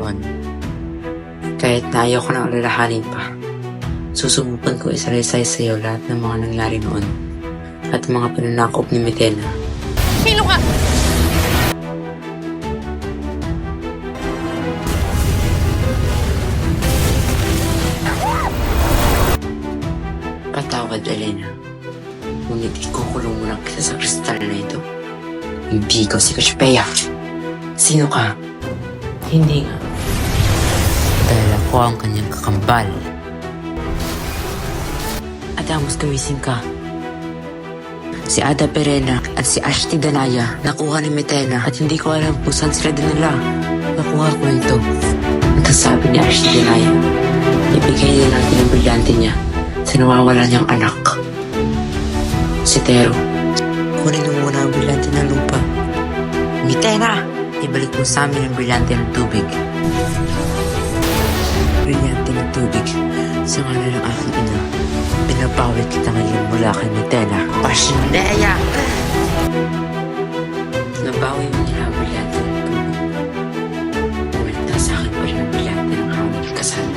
noon. Kahit na ayaw ko na alalahanin pa, susubukan ko isalaysay sa iyo lahat ng mga nangyari noon at mga pananakop ni Mitena. Sino ka? Patawad, Elena. Ngunit ikukulong mo lang kita sa kristal na ito. Hindi ko si Cassiopeia. Sino ka? Hindi nga. Dahil ako ang kanyang kakambal. Adamos, gumising ka. Si Ada Perena at si Ashti Danaya nakuha ni Mitena at hindi ko alam kung saan sila dinala. Nakuha ko ito. At ang sabi ni Ashti Danaya, ibigay niya natin ang brilyante niya sa nawawala niyang anak. Si Tero, kunin mo muna ang brilyante ng lupa. Mitena! Ibalik mo sa amin ang brilyante ng tubig. Brilyante ng tubig sa ngalan ng aking ina. Pinabawi kita ngayon mula kay Mitena. Pashinea! Nabawi mo nila ang brilyante ng tubig. Umenta sa akin pa rin ang brilyante ng aming kasal.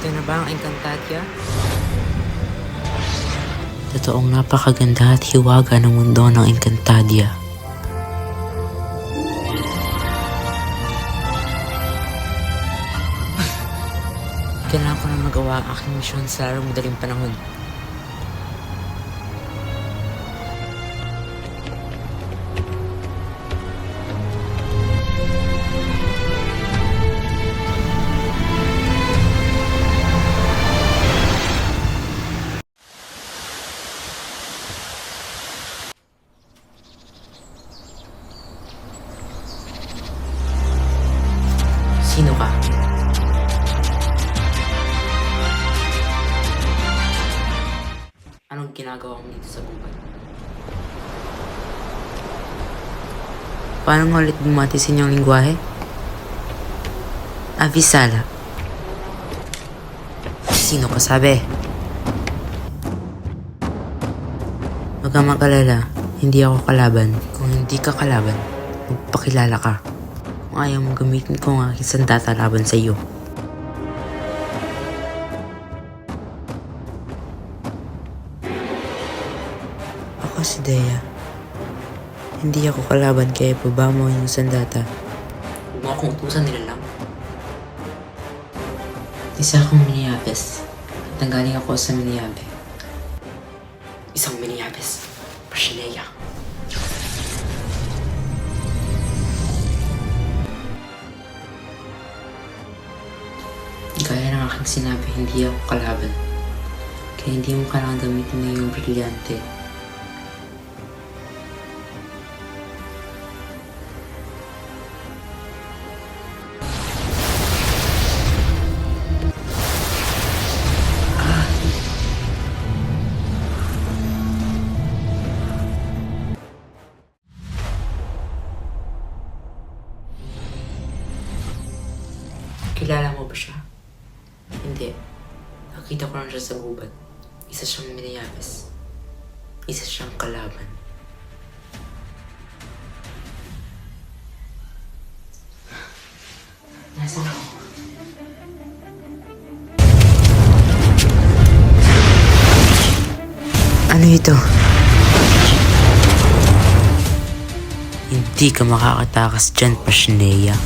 Ito na ba ang Encantadia? Totoong napakaganda at hiwaga ng mundo ng Encantadia. Kailangan ko na magawa ang aking misyon sa lalong madaling panahon. Sino ka? Anong ginagawa mo dito sa gubat? Paano nga ulit bumati sa inyong lingwahe? Avisala. Sino ka sabi? Huwag kang mag-alala, hindi ako kalaban. Kung hindi ka kalaban, magpakilala ka. Kung ayaw mong gamitin ko ang aking sandata laban sa iyo. Ako si Dea. Hindi ako kalaban kaya baba mo yung sandata. Huwag mo akong utusan nila lang. Isa akong Miniabes at nanggaling ako sa Miniabe. Isang Miniabes, Pashinea. Gaya ng aking sinabi, hindi ako kalaban. Kaya hindi mo kailangan gamitin na yung brilyante. Kilala mo ba siya? Hindi. Nakita ko lang siya sa gubat. Isa siyang Miniabes. Isa siyang kalaban. Nasaan ako? Ano ito? Hindi ka makakatakas dyan, Pashinea.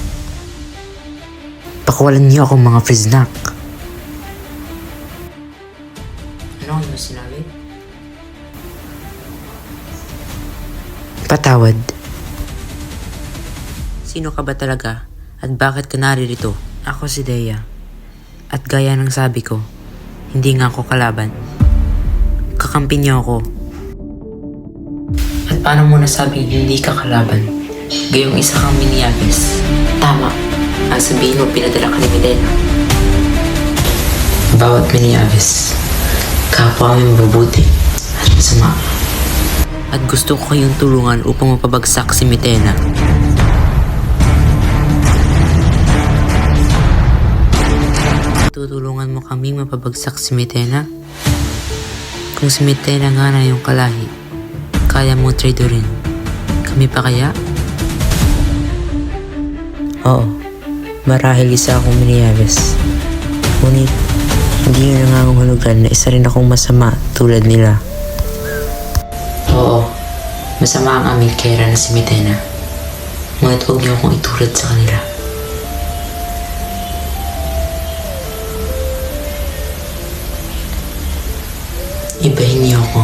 Pakawalan niyo akong mga friznak. Ano ang iyong sinabi? Patawad. Sino ka ba talaga? At bakit ka naririto? Ako si Dea. At gaya ng sabi ko, hindi nga ako kalaban. Kakampi niyo ako. At paano mo nasabing hindi ka kalaban? Gayong isa kang Miniabes. Tama. Ang sabihin mo, pinadala ka ni Mitena. Bawat Miniabes, kapwa aming mabubuti at masama. At gusto ko kayong tulungan upang mapabagsak si Mitena. Tutulungan mo kaming mapabagsak si Mitena? Kung si Mitena nga na yung kalahi, kaya mo tradeorin. Kami pa kaya? Oo, marahil isa akong Miniaves. Ngunit, hindi yun nangangahulugan na isa rin akong masama tulad nila. Oo, masama ang aming kera na si Mitena. Ngunit huwag niyo akong itulad sa kanila. Ibahin niyo ako.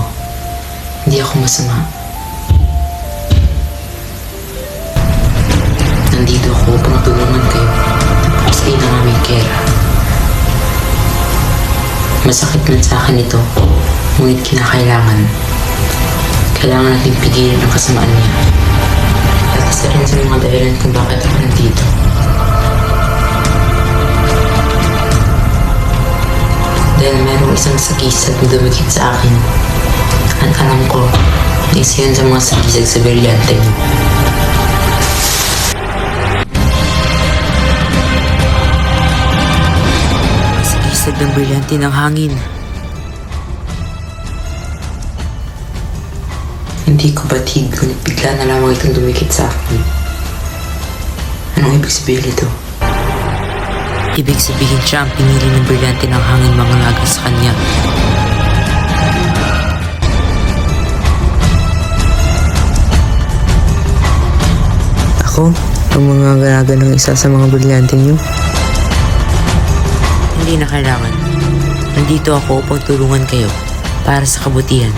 Hindi ako masama. Nandito ako upang tulungan kayo sa inang aming kera. Masakit man sa akin ito, ngunit kinakailangan. Kailangan natin pigilan ang kasamaan niya. At isa rin sa mga dahilan kung bakit ako nandito. Dahil merong isang sagisag na dumikit sa akin. At alam ko na isa yun sa mga sagisag sa brilyante niyo. Sagisag ng brilyante ng hangin. Hindi ko batid, ngunit bigla na lamang itong dumikit sa akin. Anong ibig sabihin ito? Ibig sabihin siya ang pinili ng brilyante ng hangin mangalaga sa kanya. Ako, ang mga galaga ng isa sa mga brilyante niyo. Hindi na kailangan. Nandito ako upang tulungan kayo para sa kabutihan.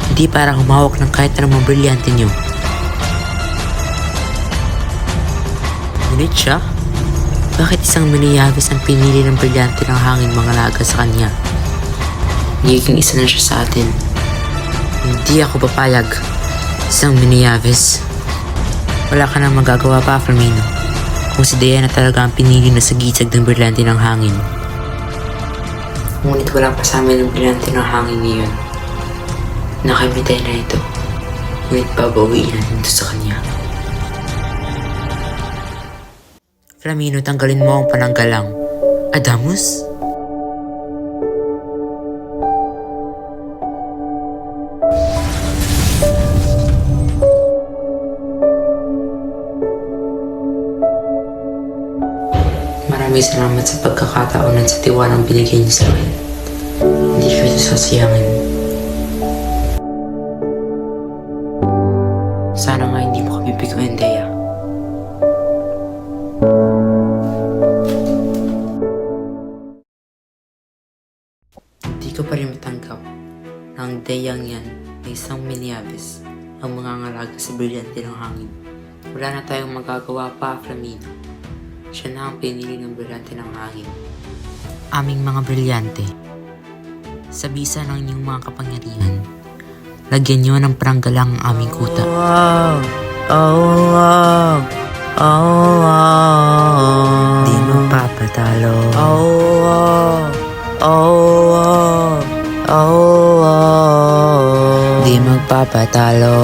Hindi para humawak ng kahit anong mga brilyante niyo. Ngunit siya? Bakit isang Miniaves ang pinili ng brilyante ng hangin mangalaga sa kanya? Nagiging isa na siya sa atin. Hindi ako papayag. Isang Miniaves. Wala ka nang magagawa pa, Flamino. Kung si Diana talaga ang pinili na sagisag ng brilyante ng hangin. Ngunit wala pa sa amin ng brilyante ng hangin ngayon. Nakamitay na ito. Ngunit babawiin natin ito sa kanya. Flamino, tanggalin mo ang pananggalang. Adamus? Maraming salamat sa pagkakataon at sa tiwalang binigay niyo sa akin. Hindi ko ito sasayangin. Sana nga hindi mo kami biguin, Dea. Hindi ko pa rin matanggap na ang Deyang yan na isang Miniaves ang mangangalaga sa brilyante ng hangin. Wala na tayong magagawa pa, Flamino. Siya na ang pinili ng brilyante ng hangin. Aming mga brilyante, sa bisa ng inyong mga kapangyarihan, lagyan niyo ng paranggalang ang aming kuta. Di magpapatalo. Di magpapatalo.